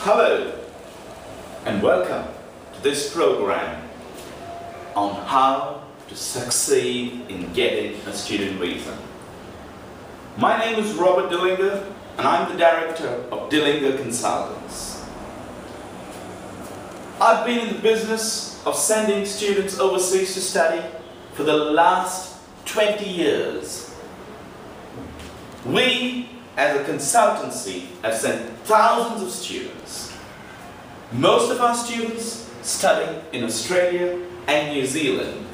Hello and welcome to this program on how to succeed in getting a student visa. My name is Robert Dilinger and I'm the director of Dilinger Consultants. I've been in the business of sending students overseas to study for the last 20 years. We, as a consultancy, have sent thousands of students. Most of our students study in Australia and New Zealand.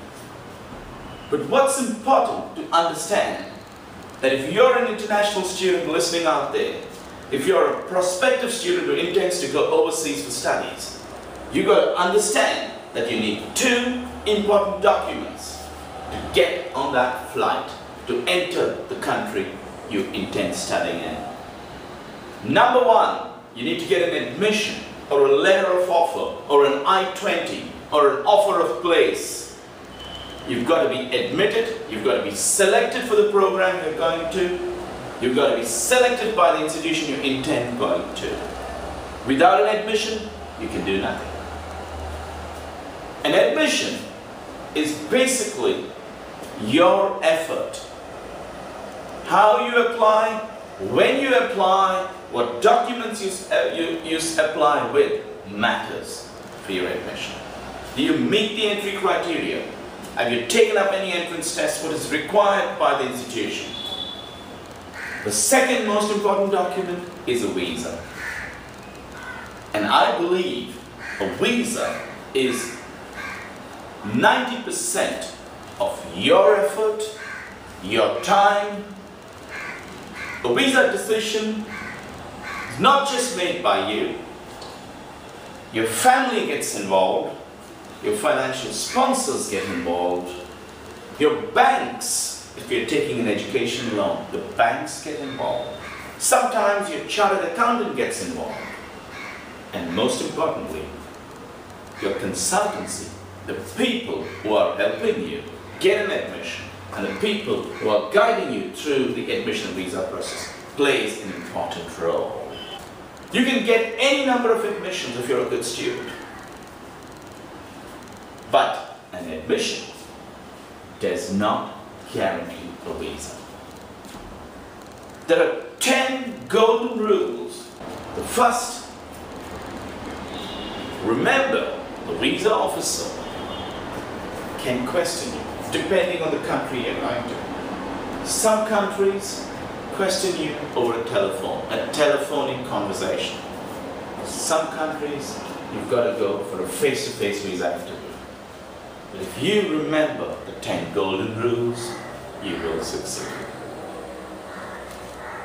But what's important to understand, that if you're an international student listening out there, if you're a prospective student who intends to go overseas for studies, you've got to understand that you need two important documents to get on that flight to enter the country you intend studying in. Number one, you need to get an admission or a letter of offer or an I-20 or an offer of place. You've got to be admitted, you've got to be selected for the program you're going to, you've got to be selected by the institution you intend going to. Without an admission, you can do nothing. An admission is basically your effort. How you apply, when you apply, what documents you apply with matters for your admission. Do you meet the entry criteria? Have you taken up any entrance test? What is required by the institution? The second most important document is a visa. And I believe a visa is 90% of your effort, your time. A visa decision is not just made by you. Your family gets involved. Your financial sponsors get involved. Your banks, if you're taking an education loan, the banks get involved. Sometimes your chartered accountant gets involved. And most importantly, your consultancy, the people who are helping you get an admission, and the people who are guiding you through the admission visa process plays an important role. You can get any number of admissions if you're a good student. But an admission does not guarantee a visa. There are 10 golden rules. The first, remember, the visa officer can question you depending on the country you're going to. Some countries question you over a telephonic conversation. Some countries, you've got to go for a face-to-face visa interview. But if you remember the 10 golden rules, you will succeed.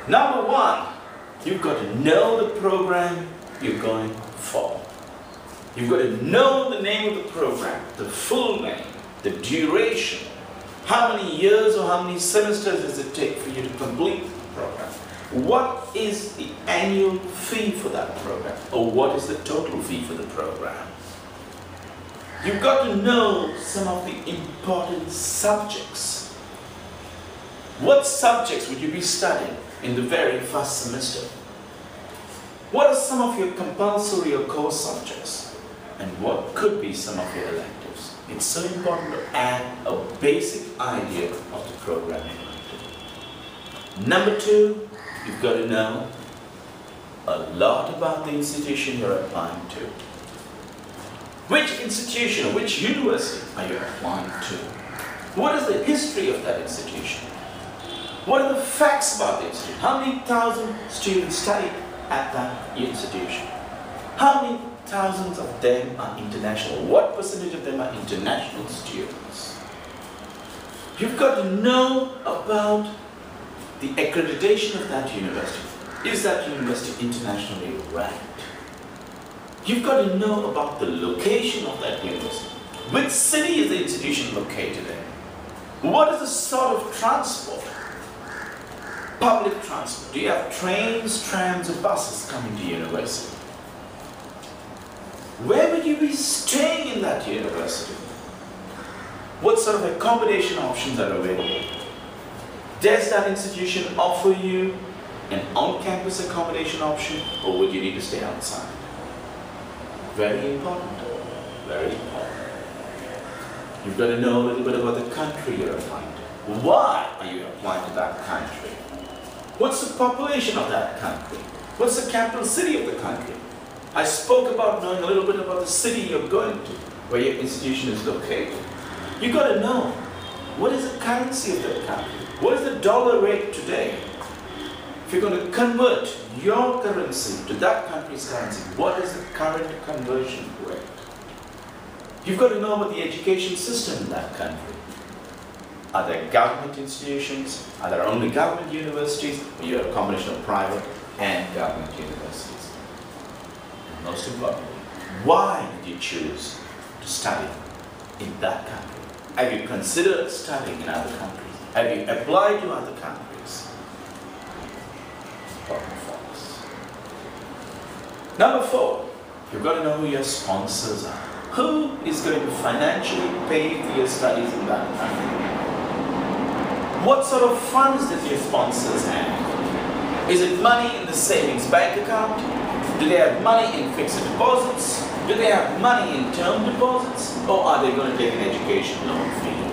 Number one, you've got to know the program you're going for. You've got to know the name of the program, the full name, the duration. How many years or how many semesters does it take for you to complete the program? What is the annual fee for that program? Or what is the total fee for the program? You've got to know some of the important subjects. What subjects would you be studying in the very first semester? What are some of your compulsory or core subjects? And what could be some of your electives? It's so important to add a basic idea of the program you're going to do. Number two, you've got to know a lot about the institution you're applying to. Which institution, which university are you applying to? What is the history of that institution? What are the facts about the institution? How many thousand students study at that institution? How many thousands of them are international? What percentage of them are international students? You've got to know about the accreditation of that university. Is that university internationally ranked? You've got to know about the location of that university. Which city is the institution located in? What is the sort of transport? Public transport. Do you have trains, trams, or buses coming to university? Where would you be staying in that university? What sort of accommodation options are available? Does that institution offer you an on-campus accommodation option, or would you need to stay outside? Very important. Very important. You've got to know a little bit about the country you're applying to. Why are you applying to that country? What's the population of that country? What's the capital city of the country? I spoke about knowing a little bit about the city you're going to, where your institution is located. You've got to know what is the currency of that country. What is the dollar rate today? If you're going to convert your currency to that country's currency, what is the current conversion rate? You've got to know about the education system in that country. Are there government institutions? Are there only government universities? Or you have a combination of private and government universities? And most importantly, why did you choose to study in that country? Have you considered studying in other countries? Have you applied to other countries? Important for us. Number 4, you've got to know who your sponsors are. Who is going to financially pay for your studies in that country? What sort of funds does your sponsors have? Is it money in the savings bank account? Do they have money in fixed deposits? Do they have money in term deposits? Or are they going to take an education loan for you?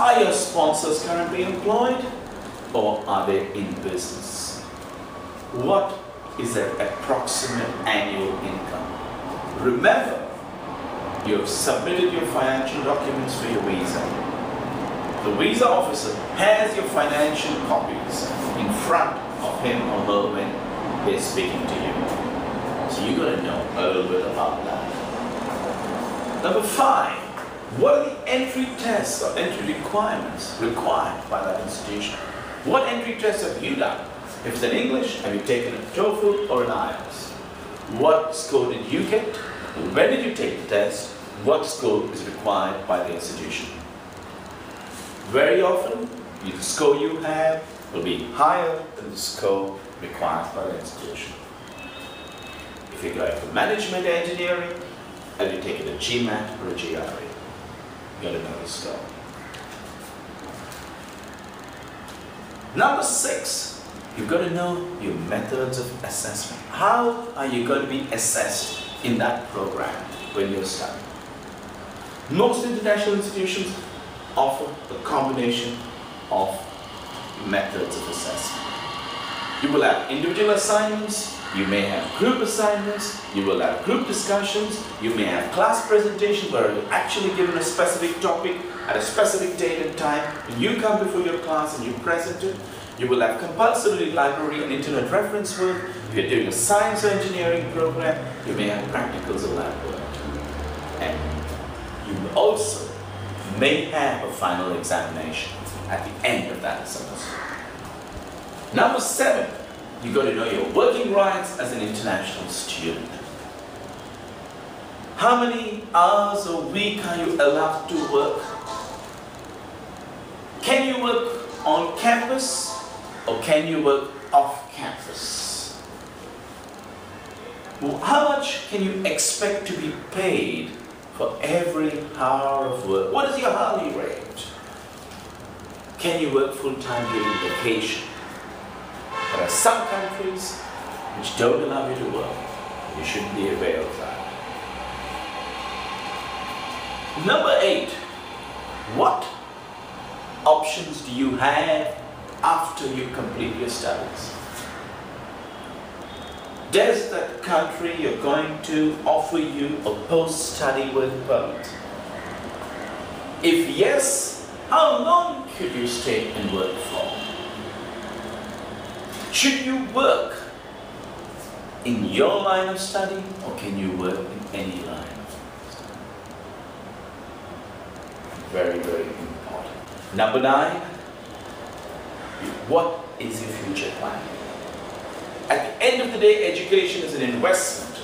Are your sponsors currently employed? Or are they in business? What is their approximate annual income? Remember, you have submitted your financial documents for your visa. The visa officer has your financial copies in front of him or her when they're speaking to you. So you've got to know a little bit about that. Number 5, what are the entry tests or entry requirements required by that institution? What entry tests have you done? If it's in English, have you taken a TOEFL or an IELTS? What score did you get? When did you take the test? What score is required by the institution? Very often, the score you have will be higher than the score required by the institution. If you're going for management engineering, have you taken a GMAT or a GRE? You've got to know the score. Number 6, you've got to know your methods of assessment. How are you going to be assessed in that program when you're studying? Most international institutions offer a combination of methods of assessment. You will have individual assignments, you may have group assignments, you will have group discussions, you may have class presentations where you're actually given a specific topic at a specific date and time. When you come before your class and you present it, you will have compulsory library and internet reference work. If you're doing a science or engineering program, you may have practicals or lab work. And you also may have a final examination at the end of that semester. Number 7, you've got to know your working rights as an international student. How many hours a week are you allowed to work? Can you work on campus or can you work off campus? How much can you expect to be paid for every hour of work? What is your hourly rate? Can you work full-time during vacation? There are some countries which don't allow you to work. You should be aware of that. Number 8, what options do you have after you complete your studies? Does that country you're going to offer you a post-study work permit? If yes, how long could you stay and work for? Should you work in your line of study or can you work in any line of study? Very, very important. Number 9, what is your future plan? At the end of the day, education is an investment.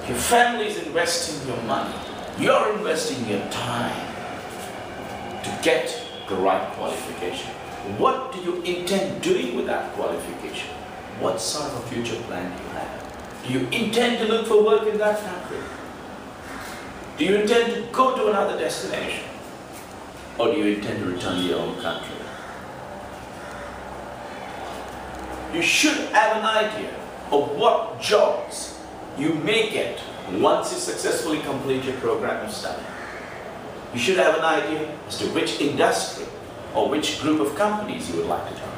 Your family is investing your money. You're investing your time to get the right qualification. What do you intend doing with that qualification? What sort of a future plan do you have? Do you intend to look for work in that country? Do you intend to go to another destination? Or do you intend to return to your own country? You should have an idea of what jobs you may get once you successfully complete your program of study. You should have an idea as to which industry or which group of companies you would like to join.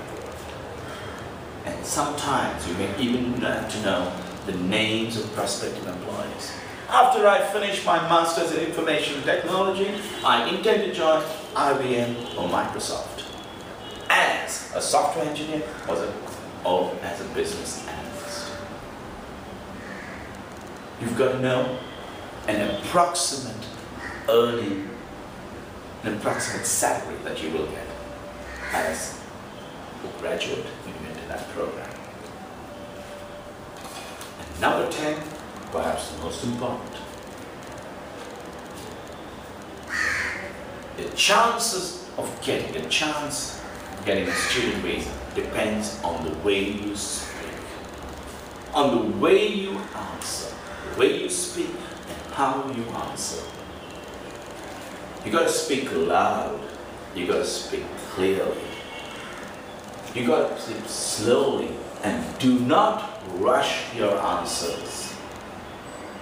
And sometimes you may even learn to know the names of prospective employees. After I finish my Master's in Information Technology, I intend to join IBM or Microsoft as a software engineer or as a business analyst. You've got to know an approximate earning, an approximate salary that you will get as a graduate when you enter that program. And number 10, perhaps the most important. The chances of getting a student visa depends on the way you speak, on the way you answer, the way you speak and how you answer. You got to speak loud, you got to speak clearly, you got to speak slowly, and do not rush your answers.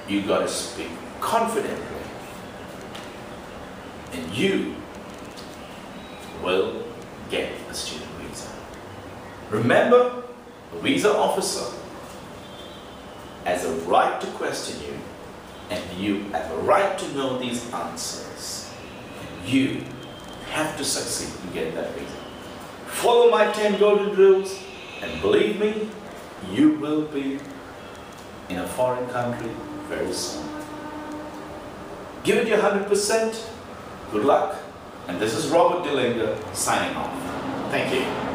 You got to speak confidently, and you will get a student visa. Remember, a visa officer has a right to question you, and you have a right to know these answers. And you have to succeed in getting that visa. Follow my 10 golden rules, and believe me, you will be in a foreign country very soon. Give it your 100%. Good luck. And this is Robert Dilinger signing off. Thank you.